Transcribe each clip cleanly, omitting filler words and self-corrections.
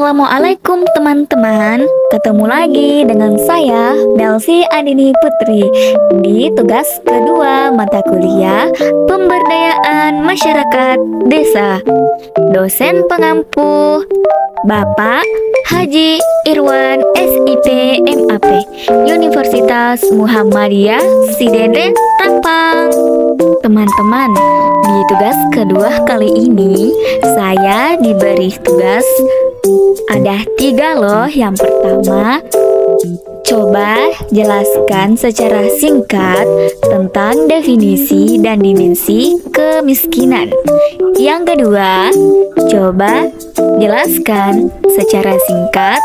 Assalamualaikum teman-teman. Ketemu lagi dengan saya Belsi Andini Putri di tugas kedua mata kuliah Pemberdayaan Masyarakat Desa. Dosen pengampu Bapak Haji Irwan SIP MAP Universitas Muhammadiyah Sidenren Tampang. Teman-teman, di tugas kedua kali ini saya diberi tugas ada 3 loh. Yang pertama, coba jelaskan secara singkat tentang definisi dan dimensi kemiskinan. Yang kedua, coba jelaskan secara singkat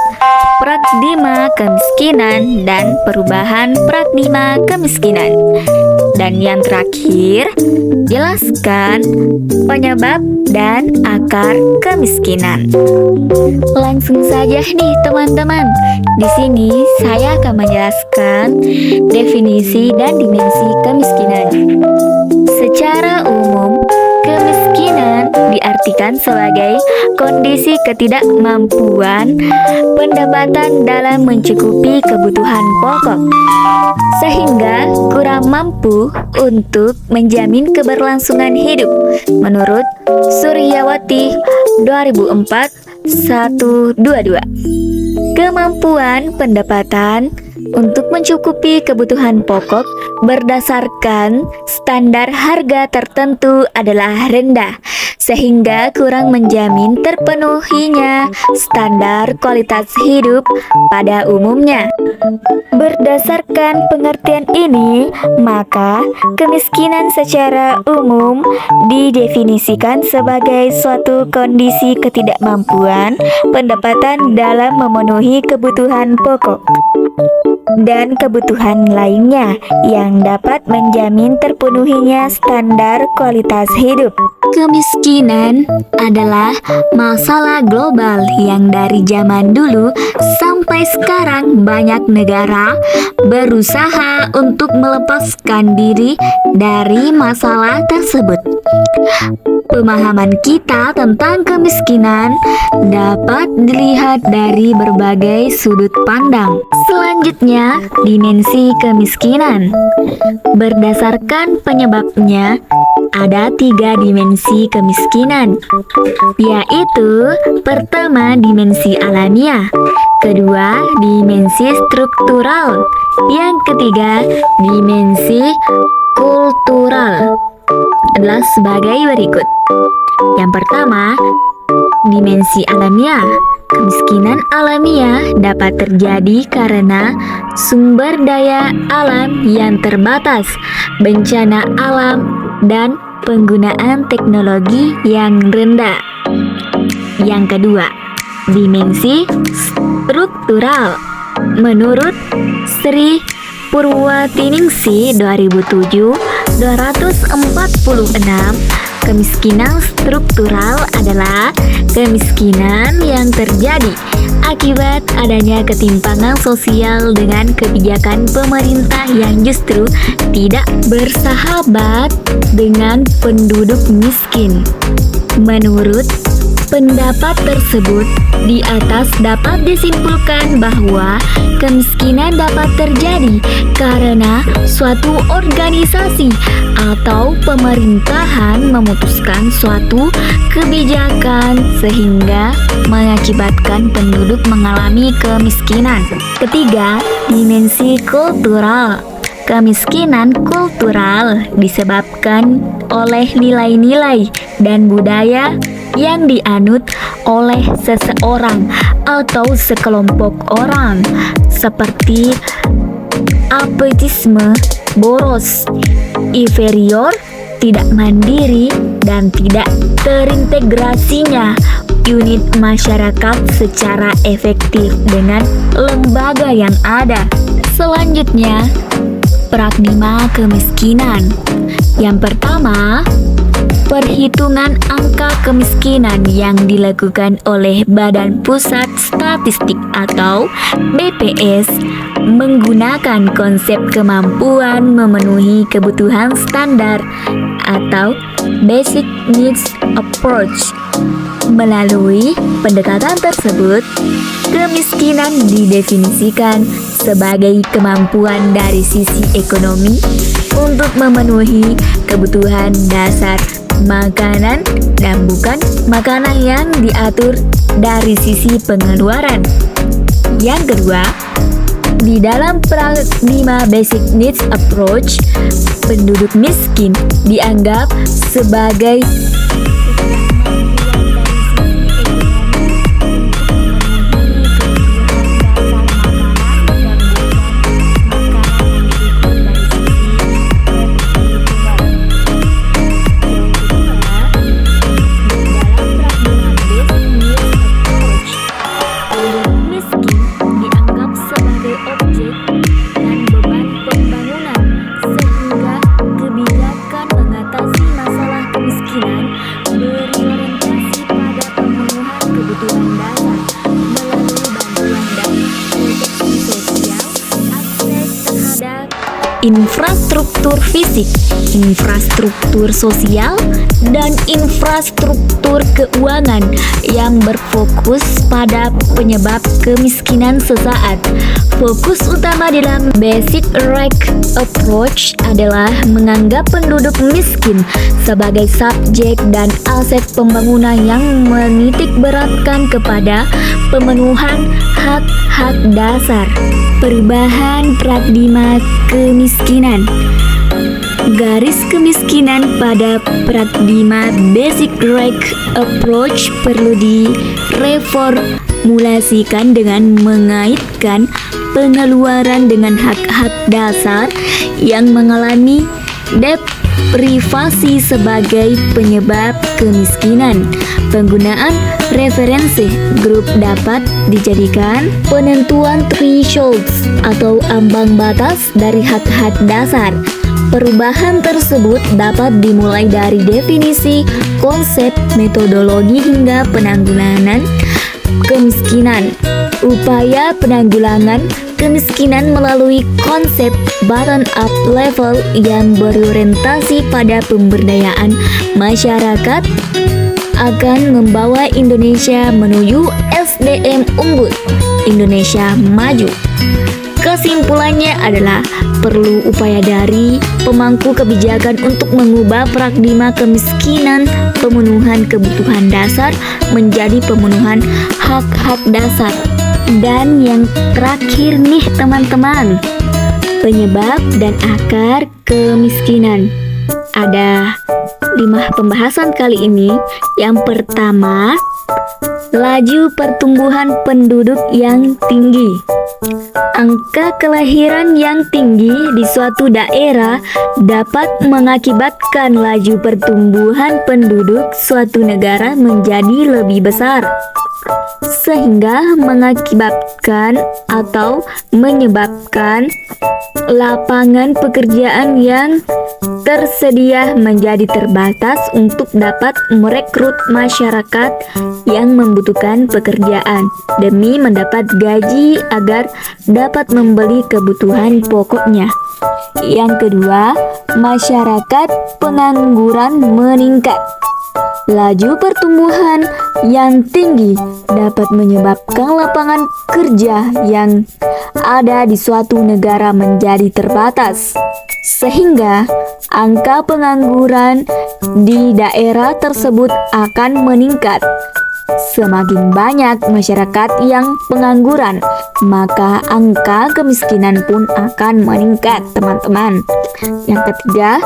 paradigma kemiskinan dan perubahan paradigma kemiskinan. Dan yang terakhir, jelaskan penyebab dan akar kemiskinan. Langsung saja nih teman-teman. Di sini saya akan menjelaskan definisi dan dimensi kemiskinan. Secara umum, kemiskinan diartikan sebagai kondisi ketidakmampuan pendapatan dalam mencukupi kebutuhan pokok, sehingga kurang mampu untuk menjamin keberlangsungan hidup. Menurut Suryawati 2004-122, kemampuan pendapatan untuk mencukupi kebutuhan pokok berdasarkan standar harga tertentu adalah rendah, sehingga kurang menjamin terpenuhinya standar kualitas hidup pada umumnya. Berdasarkan pengertian ini, maka kemiskinan secara umum didefinisikan sebagai suatu kondisi ketidakmampuan pendapatan dalam memenuhi kebutuhan pokok dan kebutuhan lainnya yang dapat menjamin terpenuhinya standar kualitas hidup. Kemiskinan adalah masalah global yang dari zaman dulu sampai sekarang banyak negara berusaha untuk melepaskan diri dari masalah tersebut. Pemahaman kita tentang kemiskinan dapat dilihat dari berbagai sudut pandang. Selanjutnya, dimensi kemiskinan. Berdasarkan penyebabnya, ada 3 dimensi kemiskinan, yaitu pertama, dimensi alamiah, kedua, dimensi struktural, yang ketiga, dimensi kultural adalah sebagai berikut. Yang pertama, dimensi alamiah. Kemiskinan alamiah dapat terjadi karena sumber daya alam yang terbatas, bencana alam, dan penggunaan teknologi yang rendah. Yang kedua, dimensi struktural. Menurut Sri Purwatiningsi 2007-246, kemiskinan struktural adalah kemiskinan yang terjadi akibat adanya ketimpangan sosial dengan kebijakan pemerintah yang justru tidak bersahabat dengan penduduk miskin. Menurut pendapat tersebut, di atas dapat disimpulkan bahwa kemiskinan dapat terjadi karena suatu organisasi atau pemerintahan memutuskan suatu kebijakan sehingga mengakibatkan penduduk mengalami kemiskinan. Ketiga, dimensi kultural. Kemiskinan kultural disebabkan oleh nilai-nilai dan budaya yang dianut oleh seseorang atau sekelompok orang, seperti apatisme, boros, inferior, tidak mandiri, dan tidak terintegrasinya unit masyarakat secara efektif dengan lembaga yang ada. Selanjutnya, paradigma kemiskinan. Yang pertama, perhitungan angka kemiskinan yang dilakukan oleh Badan Pusat Statistik atau BPS menggunakan konsep kemampuan memenuhi kebutuhan standar atau Basic Needs Approach. Melalui pendekatan tersebut, kemiskinan didefinisikan sebagai kemampuan dari sisi ekonomi untuk memenuhi kebutuhan dasar makanan dan bukan makanan yang diatur dari sisi pengeluaran. Yang kedua, di dalam paradigma Basic Needs Approach, penduduk miskin dianggap sebagai infrastruktur fisik, infrastruktur sosial, dan infrastruktur keuangan yang berfokus pada penyebab kemiskinan sesaat. Fokus utama dalam Basic Right Approach adalah menganggap penduduk miskin sebagai subjek dan aset pembangunan yang menitik beratkan kepada pemenuhan hak-hak dasar. Perubahan paradigma kemiskinan. Garis kemiskinan pada paradigma Basic Right Approach perlu direformulasikan dengan mengaitkan pengeluaran dengan hak-hak dasar yang mengalami deprivasi sebagai penyebab kemiskinan. Penggunaan referensi grup dapat dijadikan penentuan thresholds atau ambang batas dari hak-hak dasar. Perubahan tersebut dapat dimulai dari definisi, konsep, metodologi hingga penanggulangan kemiskinan. Upaya penanggulangan kemiskinan melalui konsep bottom-up level yang berorientasi pada pemberdayaan masyarakat akan membawa Indonesia menuju SDM unggul, Indonesia maju. Kesimpulannya adalah perlu upaya dari pemangku kebijakan untuk mengubah paradigma kemiskinan pemenuhan kebutuhan dasar menjadi pemenuhan hak-hak dasar. Dan yang terakhir nih teman-teman, penyebab dan akar kemiskinan. Ada 5 pembahasan kali ini. Yang pertama, laju pertumbuhan penduduk yang tinggi. Angka kelahiran yang tinggi di suatu daerah dapat mengakibatkan laju pertumbuhan penduduk suatu negara menjadi lebih besar, sehingga mengakibatkan atau menyebabkan lapangan pekerjaan yang tersedia menjadi terbatas untuk dapat merekrut masyarakat yang membutuhkan pekerjaan demi mendapat gaji agar dapat membeli kebutuhan pokoknya. Yang kedua, masyarakat pengangguran meningkat. Laju pertumbuhan yang tinggi dapat menyebabkan lapangan kerja yang ada di suatu negara menjadi terbatas, sehingga angka pengangguran di daerah tersebut akan meningkat. Semakin banyak masyarakat yang pengangguran, maka angka kemiskinan pun akan meningkat, teman-teman. Yang ketiga,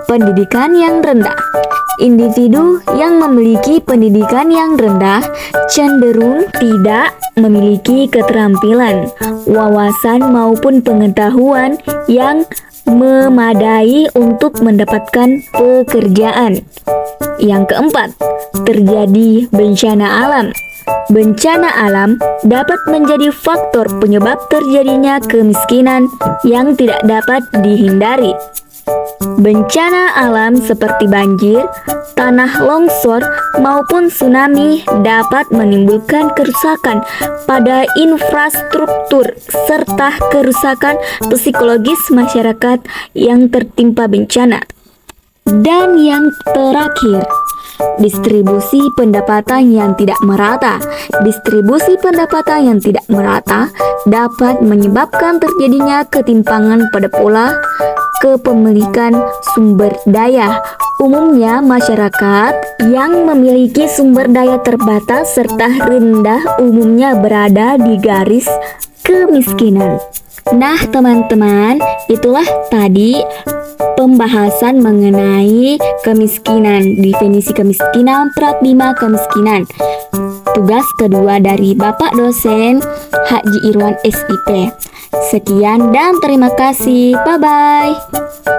pendidikan yang rendah. Individu yang memiliki pendidikan yang rendah cenderung tidak memiliki keterampilan, wawasan maupun pengetahuan yang memadai untuk mendapatkan pekerjaan. Yang keempat, terjadi bencana alam. Bencana alam dapat menjadi faktor penyebab terjadinya kemiskinan yang tidak dapat dihindari. Bencana alam seperti banjir, tanah longsor, maupun tsunami dapat menimbulkan kerusakan pada infrastruktur serta kerusakan psikologis masyarakat yang tertimpa bencana. Dan yang terakhir, distribusi pendapatan yang tidak merata. Distribusi pendapatan yang tidak merata dapat menyebabkan terjadinya ketimpangan pada pola kepemilikan sumber daya. Umumnya masyarakat yang memiliki sumber daya terbatas serta rendah umumnya berada di garis kemiskinan. Nah, teman-teman, itulah tadi pembahasan mengenai kemiskinan, definisi kemiskinan, part 5 kemiskinan. Tugas kedua dari Bapak dosen Haji Irwan SIP. Sekian dan terima kasih. Bye-bye.